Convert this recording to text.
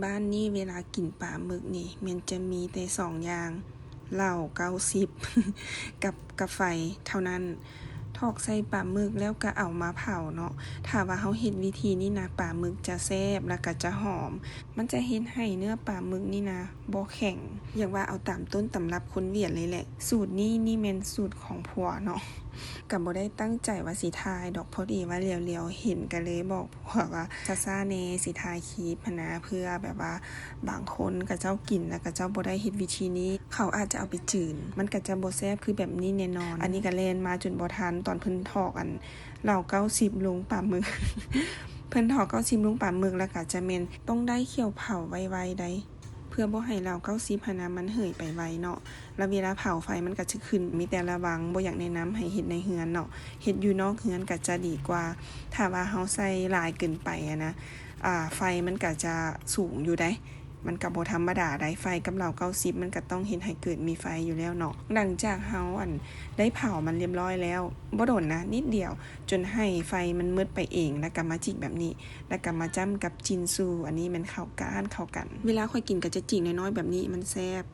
บ้านนี่เวลากินปลาหมึกนี่มันจะมีแต่2อย่างเหล้า90 กับไฟเท่านั้นทอกใส่ปลาหมึกแล้วก็เอามาเผาเนาะถ้าว่าเฮาเฮ็ดวิธีนี้นะปลาหมึกจะแซ่บแล้วก็จะหอมมันจะเฮ็ดให้เนื้อปลาหมึกนี่นะบ่แข็งอย่างว่าเอาตามต้นตำรับคนเวียดเลยแหละสูตรนี้นี่แม่นสูตรของผัวเนาะก็บ่ได้ตั้งใจว่าสิถ่ายดอกพอดีว่าเลียวๆเห็นก็เลยบอกผัวว่าซ่าๆแน่สิถ่ายคลิปนะเพื่อแบบว่าบางคนก็เจ้ากินแล้วก็เจ้าบ่ได้เฮ็ดวิธีนี้เขาอาจจะเอาไปจืดมันก็จะบ่แซ่บคือแบบนี้แน่นอนอันนี้ก็แล่นมาจนบ่ทันตอนเพิ่นทอกอันเหล้า90ลงปลาหมึก เพิ่นทอก90ลงปลาหมึกแล้วก็จะแม่นต้องได้เคี่ยวเผาไวๆได้เพื่อบ่ให้เหล้า90หันน่ะมันเหื่อยไปไวเนาะแล้วเวลาเผาไฟมันก็จะขึ้นมีแต่ระวังบ่อยากแนะนำให้เฮ็ดในเรือนเนาะเฮ็ดอยู่นอกเรือนก็จะดีกว่าถ้าว่าเฮาใส่หลายเกินไปนะไฟมันก็จะสูงอยู่ได้มันก็บ่ธรรมดาได้ไฟกับเหล้า90มันก็ต้องเฮ็ดให้เกิดมีไฟอยู่แล้วเนาะหลังจากเฮาได้เผามันเรียบร้อยแล้วบ่โดนนะนิดเดียวจนให้ไฟมันมืดไปเองแล้วก็มาจิกแบบนี้แล้วก็มาจ้ำกับจินซูอันนี้มันเข้ากันเวลาค่อยกินก็จะจิกน้อยๆแบบนี้มันแซ่บ